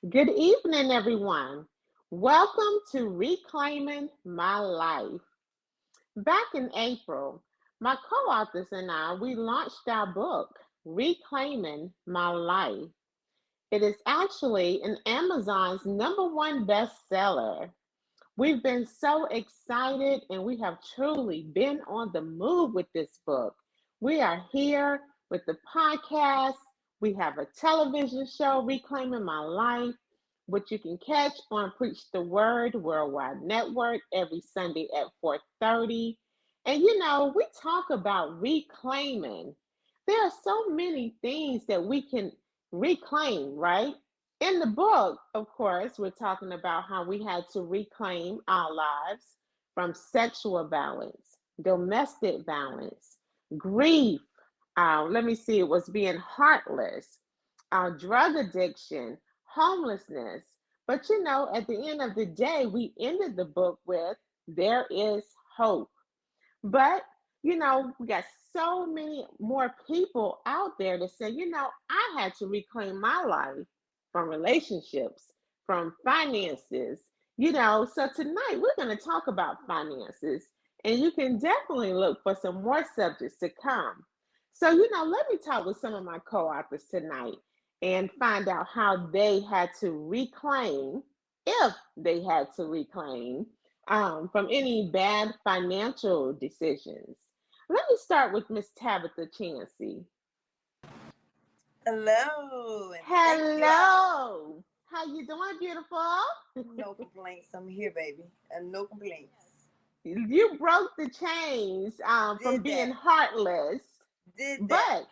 Good evening, everyone. Welcome to Reclaiming My Life. Back in April, my co-authors and we launched our book, Reclaiming My Life. It is actually an Amazon's #1 bestseller. We've been so excited and we have truly been on the move with this book. We are here with the podcast. We have a television show, Reclaiming My Life, which you can catch on Preach the Word Worldwide Network every Sunday at 4:30. And we talk about reclaiming. There are so many things that we can reclaim, right? In the book, of course, we're talking about how we had to reclaim our lives from sexual violence, domestic violence, grief. Let me see, it was being heartless, drug addiction, homelessness. But at the end of the day, we ended the book with there is hope. But, we got so many more people out there to say, I had to reclaim my life from relationships, from finances, So tonight we're going to talk about finances, and you can definitely look for some more subjects to come. So, let me talk with some of my co authors tonight and find out how they had to reclaim, if they had to reclaim from any bad financial decisions. Let me start with Miss Tabitha Chansey. Hello, and thank you. Hello. How you doing, beautiful? No complaints. I'm here, baby, and no complaints. You broke the chains from Did being that? heartless, Did that?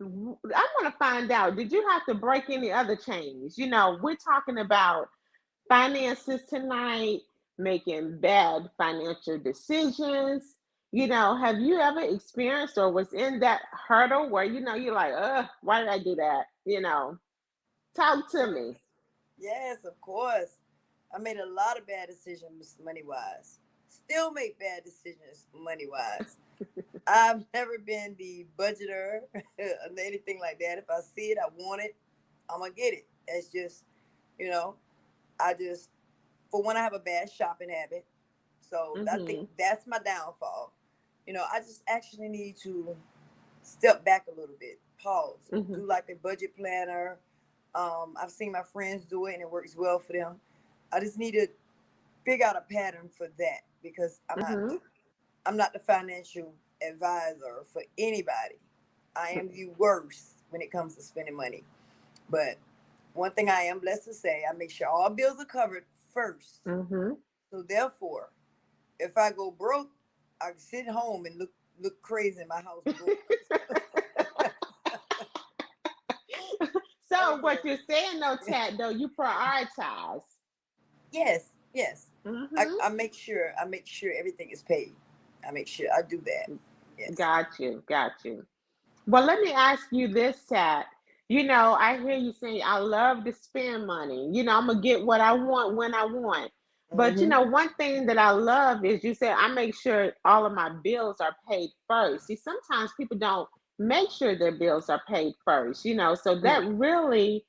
but I want to find out, did you have to break any other chains? We're talking about finances tonight, making bad financial decisions. Have you ever experienced or was in that hurdle where you're like, why did I do that? Talk to Yes, me. yes, of course. I made a lot of bad decisions money wise. Still make bad decisions money wise. I've never been the budgeter or anything like that. If I see it, I want it, I'm gonna get it. It's just, you know, I just, for one, I have a bad shopping habit. So I think Mm-hmm. that's my downfall. I just actually need to step back a little bit, pause, Mm-hmm. do like a budget planner. I've seen my friends do it and it works well for them. I just need to figure out a pattern for that because Mm-hmm. I'm not the financial advisor for anybody. I am the worst when it comes to spending money. But one thing I am blessed to say, I make sure all bills are covered first. Mm-hmm. So therefore, if I go broke, I can sit home and look crazy in my house broke. So what Okay. you're saying though, Tat, though, you prioritize. Yes, yes. I, Mm-hmm. I make sure I make sure everything is paid. I make sure I do that. Yes. Got you. Got you. Well, let me ask you this, Tat. I hear you saying I love to spend money. I'm gonna get what I want when I want. But Hmm. one thing that I love is you said I make sure all of my bills are paid first. See, sometimes people don't make sure their bills are paid first, so that really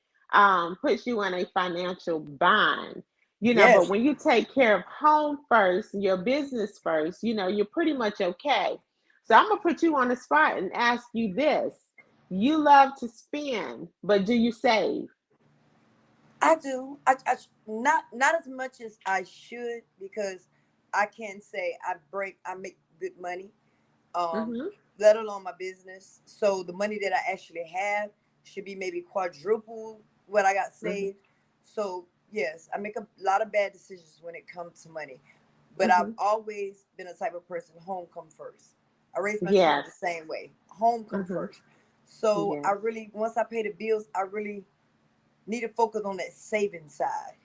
puts you in a financial bind. But Yes. when you take care of home first, your business first, you're pretty much okay. So I'm gonna put you on the spot and ask you this. You love to spend, but do you save? I do. Not as much as I should because I can say I make good money. Um, Mm-hmm. let alone my business. So the money that I actually have should be maybe quadruple what I got Mm-hmm. saved. So yes, I make a lot of bad decisions when it comes to money. But I've Mm-hmm. always been a type of person, home come first. I raised my children Yes. the same way. Home come Mm-hmm. first. So I Yes. really, once I pay the bills, I really need to focus on that saving side.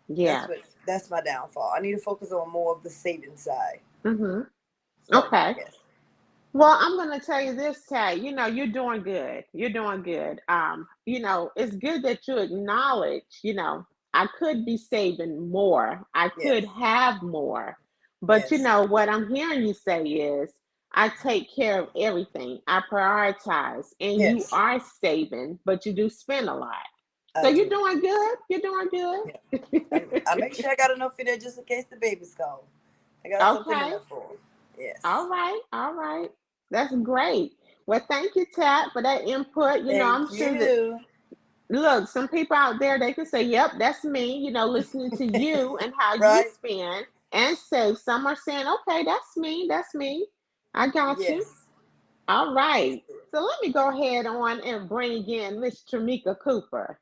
Yes. That's my downfall. I need to focus on more of the saving side. Mm-hmm. So Okay. yes. Well, I'm gonna tell you this, Tay. You're doing good. You're doing good. It's good that you acknowledge, I could be saving more. I Yes. could have more. But Yes. what I'm hearing you say is I take care of everything. I prioritize. And you Yes. are saving, but you do spend a lot. So I you're do. doing good. You're doing Yeah. good. I make sure I got enough in there just in case the baby's gone. I got something in Okay. there for him. All Yes. right. All right. That's great. Well, thank you, Tat, for that input. I'm Thank sure that, you. look, some people out there, they can say, yep, that's me, listening to you and how you Right? spend and save. Some are saying, okay, that's me. That's me. I got you. Yes. All That's right. it. So let me go ahead on and bring in Miss Tramika Cooper.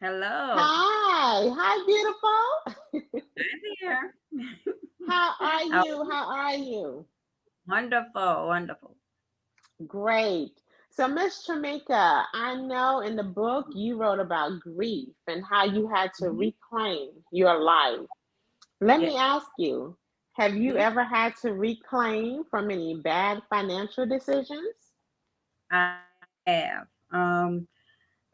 Hello. Hi. Hi, beautiful. I'm here. How are How you? How are you? wonderful, wonderful. Great. So, Miss Tramika, I know in the book you wrote about grief and how you had to Mhm. reclaim your life. Let me Yes. ask you, have you Mhm. ever had to reclaim from any bad financial decisions? I have.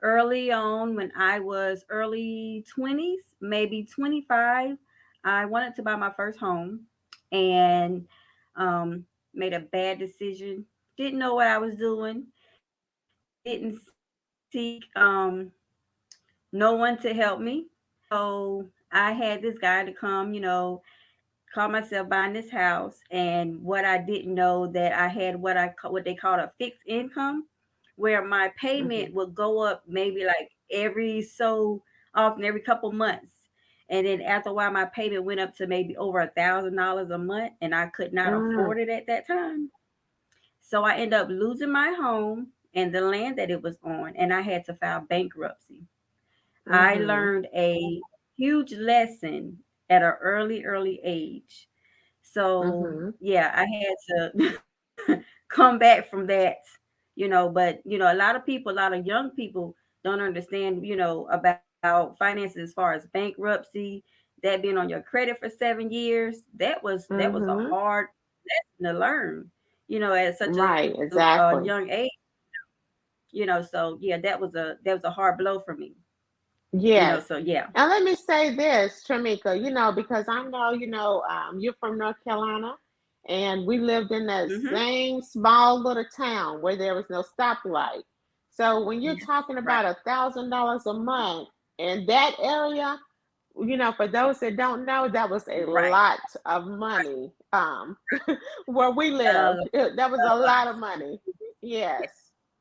Early on, when I was early 20s, maybe 25, I wanted to buy my first home and um, made a bad decision. Didn't know what I was doing. Didn't seek no one to help me. So I had this guy to come, call myself buying this house, and what I didn't know that I had what they called a fixed income, where my Mm-hmm. payment would go up maybe like every so often, every couple months, and then after a while, my payment went up to maybe over $1,000 a month, and I could not Mm, afford it at that time. So I ended up losing my home and the land that it was on, and I had to file bankruptcy. I mm-hmm. learned a huge lesson at an early age. So Mm-hmm. yeah, I had to come back from that, but a lot of people, a lot of young people don't understand, about finances as far as bankruptcy, that being on your credit for 7 years. That was a Mm-hmm. hard lesson to learn, at such Right, a exactly. young age, so yeah, that was a hard blow for me, Yes. so yeah. And let me say this, Tramika, because I know, you're from North Carolina and we lived in that Mhm. same small little town where there was no stoplight. So when you're Yes. talking Right. about $1,000 a month in that area, for those that don't know, that was a Right. lot of money. Where we Uh, lived, that was a lot of money. Yes.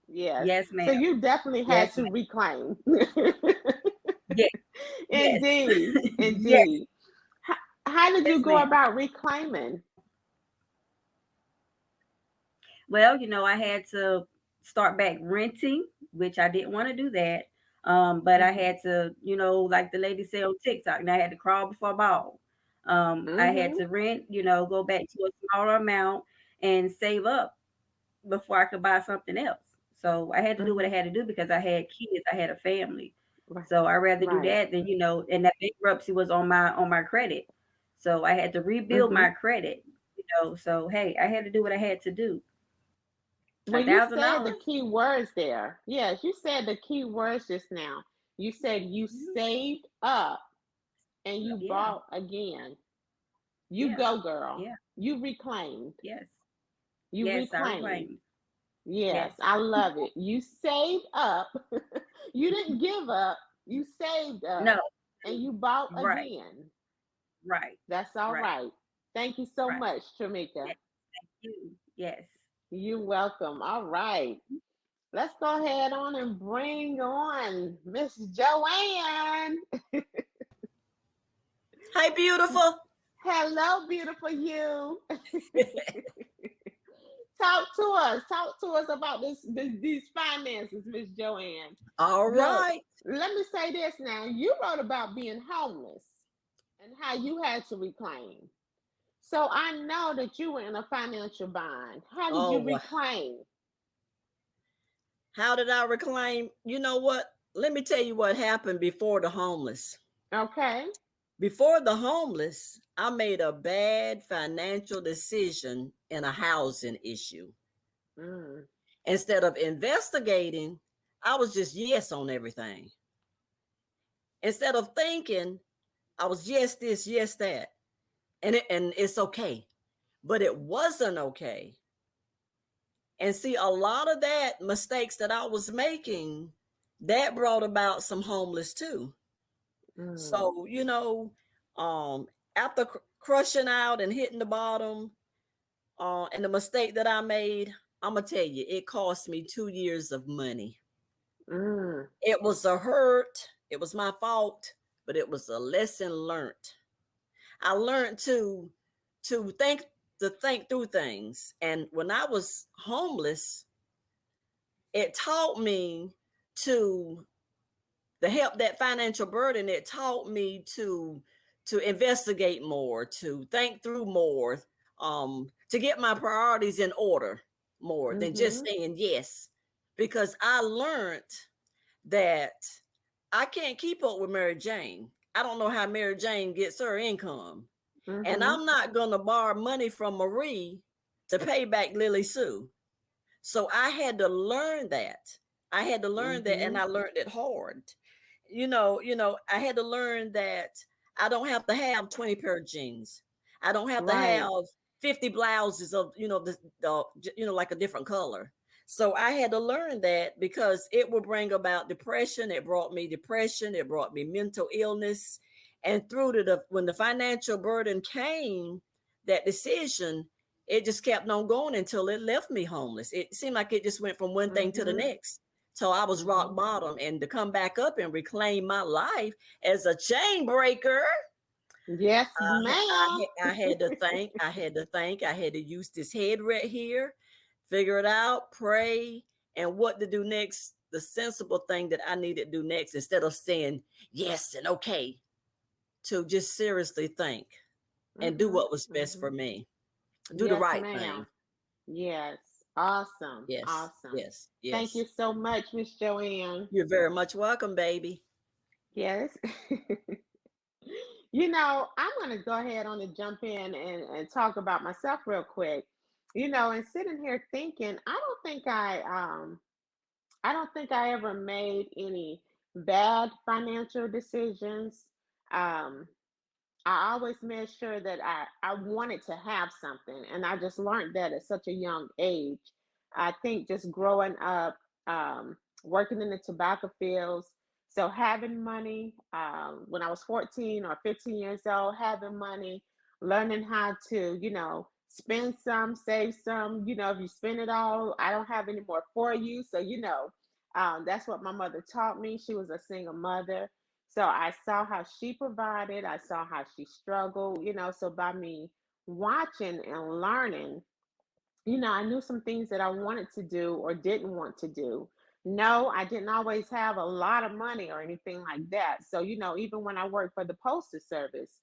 Yes. yes, So ma'am. you definitely had Yes, to ma'am. reclaim. Yes. Yes. Indeed, Yes. indeed. How, how did Yes, you go ma'am. about reclaiming? Well, I had to start back renting, which I didn't want to do that. But I Mhm, had to, like the lady said on TikTok, and I had to crawl before I ball. I had mhm, to rent, go back to a smaller amount and save up before I could buy something else. So I had to do what I mhm. had to do because I had kids, I had a family. Right, So I rather do right. that than, and that bankruptcy was on my credit. So I had to rebuild Mhm. my credit, So hey, I had to do what I had to do. a Well, you thousand said the dollars. key words there. Yes, you said the key words just now. You said you Mhm. saved up and you Yeah, bought again. You yeah, go, girl. yeah. You reclaimed. Yes, You yes. I reclaimed. reclaimed. Yes, Yes, I love it. You saved up. You didn't give up. You saved no, up and you bought right, again. right, That's all right, right. Thank you so right. much, Tramika. Yes, you. Yes. You're welcome. All right. Let's go ahead on and bring on Miss Joanne. Hi, beautiful. Hello, beautiful you. Talk to us. Talk to us about these finances, Miss Joanne. All Look, right. let me say this now. You wrote about being homeless and how you had to reclaim. So I know that you were in a financial bind. How did you Oh, reclaim? how did I reclaim? You know what? Let me tell you what happened before the homeless. Okay. Before the homeless, I made a bad financial decision in a housing issue. Mm, Instead of investigating, I was just yes on everything. Instead of thinking, I was yes this, yes that. And it's okay. But it wasn't okay. And see, a lot of that mistakes that I was making that brought about some homeless too. Mm, So, um, after crushing out and hitting the bottom, and the mistake that I made, I'm gonna tell you, it cost me 2 years of money. mm, It was a hurt. It was my fault, but it was a lesson learned. I learned to think to think through things. And when I was homeless, it taught me to help that financial burden. It taught me to investigate more, to think through more, to get my priorities in order more than just mm-hmm. saying yes. Because I learned that I can't keep up with Mary Jane. I don't know how Mary Jane gets her income. And Mm-hmm. I'm not going to borrow money from Marie to pay back Lily Sue. So I had to learn that. I had to learn that, Mm-hmm. and I learned it hard. I had to learn that I don't have to have 20 pair of jeans. I don't have to Right. have 50 blouses of, like a different color. So I had to learn that because it would bring about depression. It brought me depression. It brought me mental illness. And through when the financial burden came, that decision, it just kept on going until it left me homeless. It seemed like it just went from one thing to the Mm-hmm. next. So I was rock Mm-hmm. bottom, and to come back up and reclaim my life as a chain breaker, Yes, ma'am. I had to think, I had to use this head right here, figure it out, pray, and what to do next, the sensible thing that I needed to do next, instead of saying yes and okay, to just seriously think and do Mm-hmm. what was best Mm-hmm. for me. Do the Yes, right ma'am. thing. Yes. Awesome. Yes, Awesome. yes, Thank yes. you so much, Miss Joanne. You're very much welcome, baby. Yes. I'm going to go ahead on and jump in and talk about myself real quick. And sitting here thinking, I don't think I ever made any bad financial decisions. Um, I always made sure that I wanted to have something, and I just learned that at such a young age. I think just growing up, working in the tobacco fields, so having money when I was 14 or 15 years old, having money, learning how to, spend some, save some. If you spend it all, I don't have any more for you. So, that's what my mother taught me. She was a single mother, so I saw how she provided, I saw how she struggled, so by me watching and learning, I knew some things that I wanted to do or didn't want to do. No, I didn't always have a lot of money or anything like that. So, even when I worked for the Postal Service,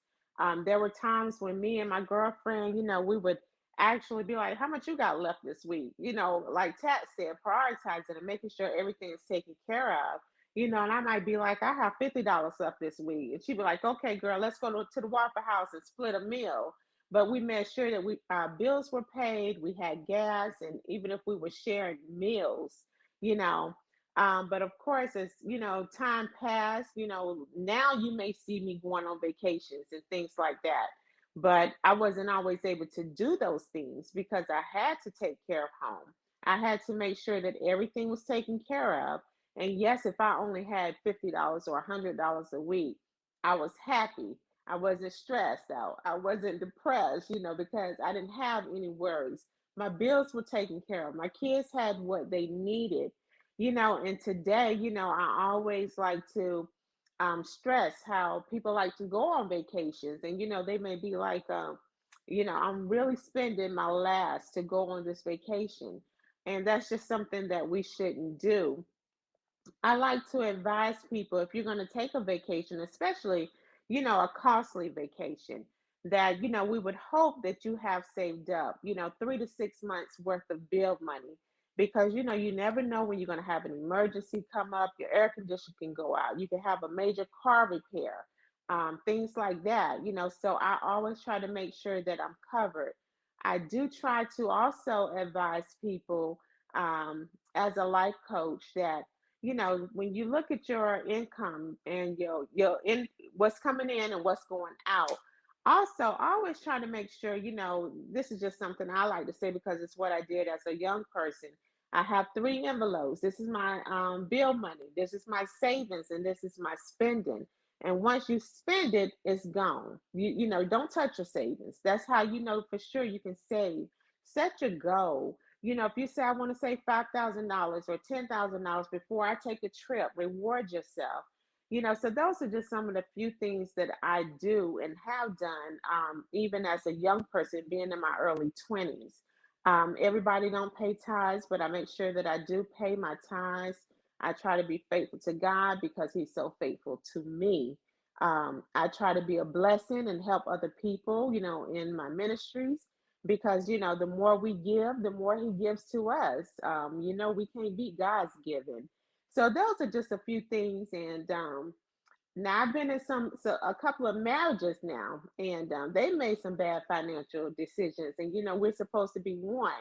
there were times when me and my girlfriend, we would actually be like, how much you got left this week? Like Tat said, prioritizing and making sure everything is taken care of. And I might be like, I have $50 left this week. And she'd be like, okay, girl, let's go to the Waffle House and split a meal, but we made sure that our bills were paid, we had gas, and even if we were sharing meals, you know. But of course, as time passed, now you may see me going on vacations and things like that. But I wasn't always able to do those things because I had to take care of home. I had to make sure that everything was taken care of. And yes, if I only had $50 or $100 a week, I was happy. I wasn't stressed out. I wasn't depressed, because I didn't have any worries. My bills were taken care of. My kids had what they needed, and today, I always like to stress how people like to go on vacations. And, they may be like, I'm really spending my last to go on this vacation. And that's just something that we shouldn't do. I like to advise people, if you're going to take a vacation, especially, a costly vacation, that, we would hope that you have saved up, 3 to 6 months worth of bill money. Because, you never know when you're going to have an emergency come up, your air conditioner can go out, you can have a major car repair, things like that, So I always try to make sure that I'm covered. I do try to also advise people as a life coach that when you look at your income and your in what's coming in and what's going out, also always try to make sure, this is just something I like to say because it's what I did as a young person. I have three envelopes. This is my bill money. This is my savings, and this is my spending. And once you spend it, it's gone. You know, don't touch your savings. That's how you know for sure you can save. Set your goal. You know, if you say I want to save $5,000 or $10,000 before I take a trip, reward yourself. You know, so those are just some of the few things that I do and have done, even as a young person, being in my early 20s. Everybody don't pay tithes, but I make sure that I do pay my tithes. I try to be faithful to God because He's so faithful to me. I try to be a blessing and help other people, you know, in my ministries because, you know, the more we give, the more He gives to us. You know, we can't beat God's giving. So those are just a few things. And now I've been in a couple of marriages now, and they made some bad financial decisions. And you know, we're supposed to be one,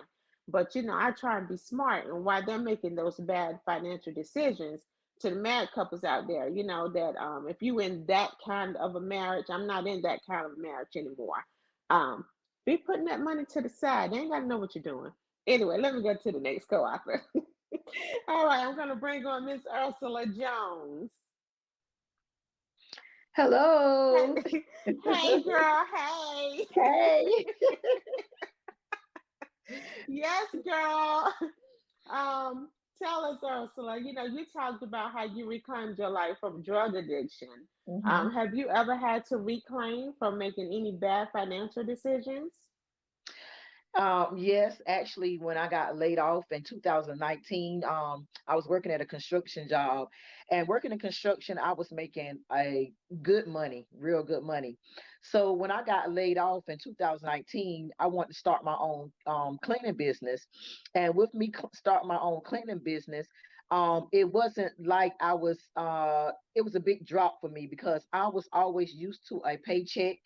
but you know, I try and be smart. And while they're making those bad financial decisions, to the married couples out there, you know that if you in that kind of a marriage, I'm not in that kind of marriage anymore. Um, be putting that money to the side. They ain't got to know what you're doing. Anyway, let me go to the next co-author. All right, I'm gonna bring on Miss Ursula Jones. Hello. Hey, hey girl, hey. Hey. Yes, girl. Tell us, Ursula, you know, you talked about how you reclaimed your life from drug addiction. hmm Have you ever had to reclaim from making any bad financial decisions? Yes, actually, when I got laid off in 2019, I was working at a construction job, and working in construction, I was making a good money, real good money. So when I got laid off in 2019, I wanted to start my own cleaning business, and with me starting my own cleaning business, it wasn't like it was a big drop for me because I was always used to a paycheck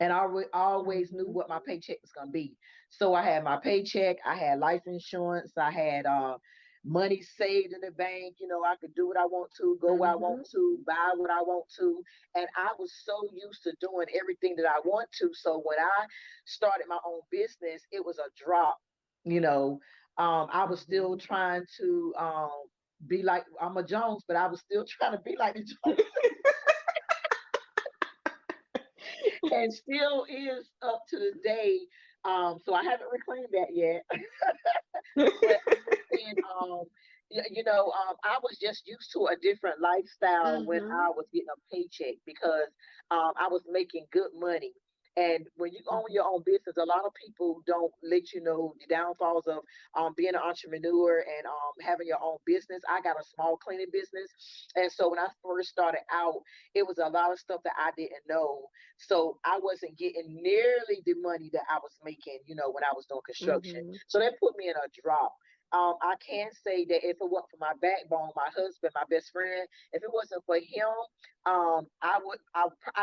and always knew Mm-hmm. what my paycheck was going to be. So I had my paycheck, I had life insurance, I had money saved in the bank. You know, I could do what I want to, go where I want Mm-hmm. to, buy what I want to, and I was so used to doing everything that I want to. So when I started my own business, it was a drop. You know, I was still Mm-hmm. trying to be like I'm a Jones, but I was still trying to be like the Jones and still is up to the day. So I haven't reclaimed that yet, but I'm just saying, I was just used to a different lifestyle when Mm-hmm. I was getting a paycheck because I was making good money. And when you own Mm-hmm. your own business, a lot of people don't let you know the downfalls of being an entrepreneur and having your own business. I got a small cleaning business. And so when I first started out, it was a lot of stuff that I didn't know. So I wasn't getting nearly the money that I was making, when I was doing construction. Mm-hmm. So that put me in a drop. I can say that if it wasn't for my backbone, my husband, my best friend, if it wasn't for him, I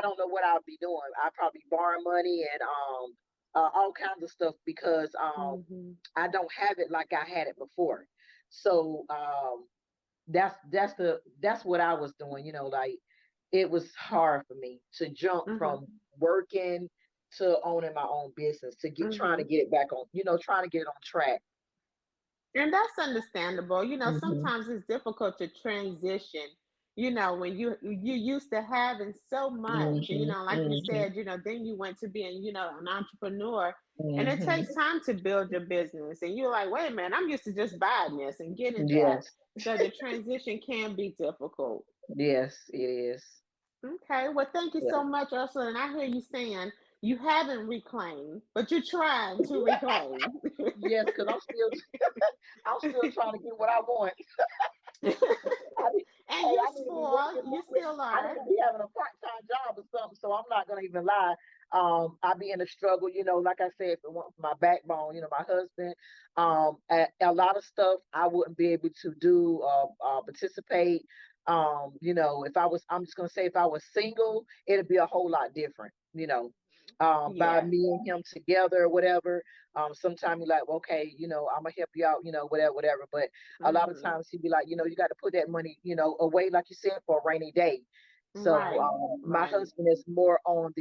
don't know what I'd be doing. I'd probably borrow money and all kinds of stuff because Mm-hmm. I don't have it like I had it before. So that's what I was doing. Like it was hard for me to jump Mm-hmm. from working to owning my own business to get trying Mm-hmm. to get it back on, trying to get it on track. And that's understandable. You know, hmm sometimes it's difficult to transition, you know, when you used to having so much, and, you hmm know, like you hmm said, you know, then you went to being, you know, an entrepreneur, and it hmm takes time to build your business. And you're like, wait a minute, I'm used to just buying this and getting that. Yes, So the transition can be difficult. yes, it is. Okay, well, thank you Yeah. so much, Ursula. And I hear you saying you haven't reclaimed, but you're trying to reclaim. Yes, because I'm still trying to get what I want. I need, And hey, you're I need to be spoiled. working You more. still I need are. to be having a part-time job or something. So I'm not gonna even lie. I be in a struggle. Like I said, if it weren't for my backbone, my husband, a lot of stuff I wouldn't be able to do, participate. If I'm just gonna say if I was single, it'd be a whole lot different. By Yes. me and him together, or whatever. Sometimes you're like, well, okay, I'm gonna help you out, whatever, whatever. But a lot of Mm-hmm. times he'd be like, you got to put that money, away, like you said, for a rainy day. So Right. my Right. husband is more on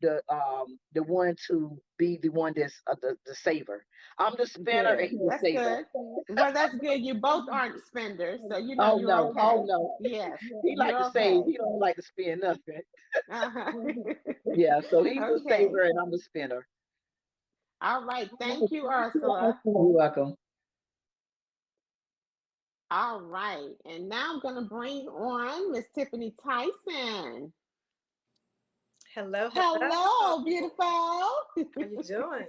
the one to be the one that's the saver. I'm the spinner and Good. he's the That's saver. good. Well, that's good. You both aren't spenders, so you know Oh you're no, oh okay. no. Yes, He like to you're save. okay. He don't like to spend nothing. Uh-huh. Yeah, so he's the Okay. saver and I'm the spinner. All right. Thank you, Ursula. You're welcome. All right. And now I'm going to bring on Miss Tiffany Tyson. Hello, hello. Hello, beautiful. How you doing?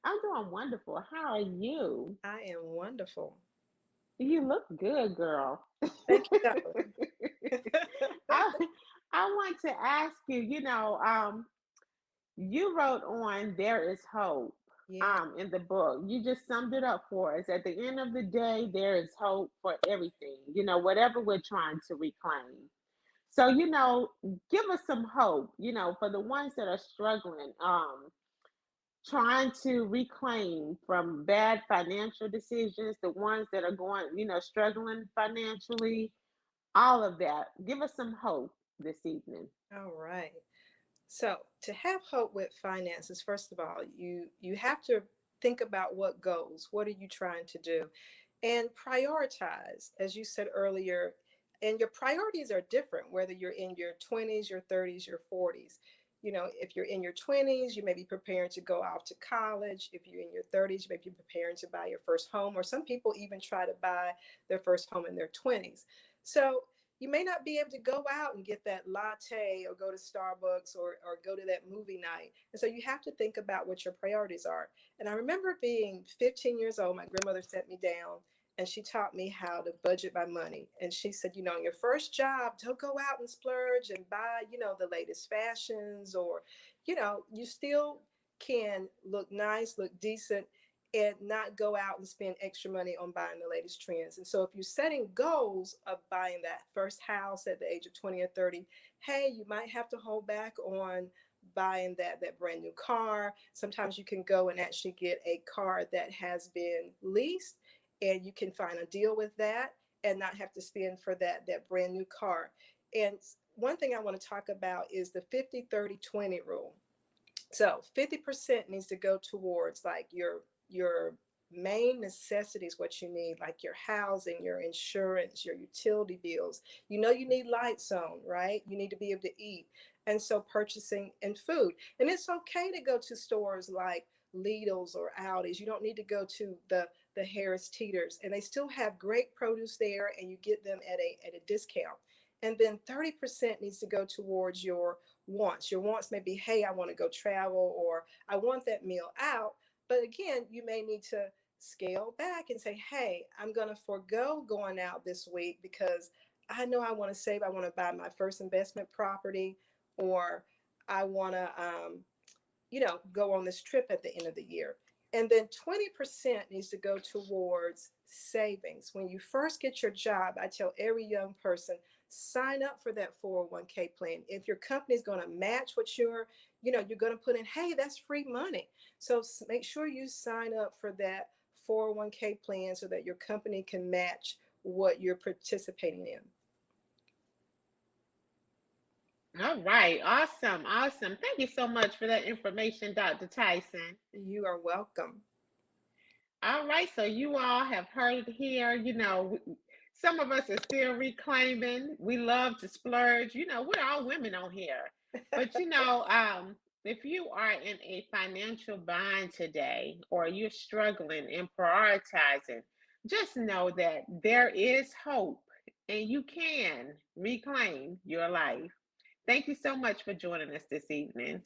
I'm doing wonderful. How are you? I am wonderful. You look good, girl. Thank you, darling. I, I want to ask you, you wrote on There Is Hope Yeah. in the book. You just summed it up for us. At the end of the day, there is hope for everything, whatever we're trying to reclaim. So, give us some hope, for the ones that are struggling, trying to reclaim from bad financial decisions, the ones that are going, struggling financially, all of that. Give us some hope this evening. All right. So, to have hope with finances, first of all, you have to think about what goals. What are you trying to do? And prioritize, as you said earlier, and your priorities are different whether you're in your 20s, your 30s, your 40s. If you're in your 20s, you may be preparing to go off to college. If you're in your 30s, you may be preparing to buy your first home, or some people even try to buy their first home in their 20s. So you may not be able to go out and get that latte or go to Starbucks or go to that movie night. And so you have to think about what your priorities are. And I remember being 15 years old, my grandmother set me down and she taught me how to budget my money. And she said, in your first job, don't go out and splurge and buy, the latest fashions, or, you still can look nice, look decent, and not go out and spend extra money on buying the latest trends. And so if you're setting goals of buying that first house at the age of 20 or 30, hey, you might have to hold back on buying that brand new car. Sometimes you can go and actually get a car that has been leased, and you can find a deal with that and not have to spend for that brand new car. And one thing I want to talk about is the 50-30-20 rule. So 50% needs to go towards like your main necessities, what you need, like your housing, your insurance, your utility bills. You need lights on, right? You need to be able to eat. And so purchasing and food. And it's okay to go to stores like Lidl's or Aldi's. You don't need to go to the Harris Teeters, and they still have great produce there, and you get them at a discount. And then 30% needs to go towards your wants. Your wants may be, hey, I want to go travel, or I want that meal out. But again, you may need to scale back and say, hey, I'm going to forego going out this week because I know I want to save. I want to buy my first investment property, or I want to, go on this trip at the end of the year. And then 20% needs to go towards savings. When you first get your job, I tell every young person, sign up for that 401k plan. If your company is going to match what you're going to put in, hey, that's free money. So make sure you sign up for that 401k plan so that your company can match what you're participating in. All right. Awesome. Awesome. Thank you so much for that information, Dr. Tyson. You are welcome. All right. So you all have heard it here. Some of us are still reclaiming. We love to splurge. We're all women on here. But, if you are in a financial bind today or you're struggling and prioritizing, just know that there is hope and you can reclaim your life. Thank you so much for joining us this evening.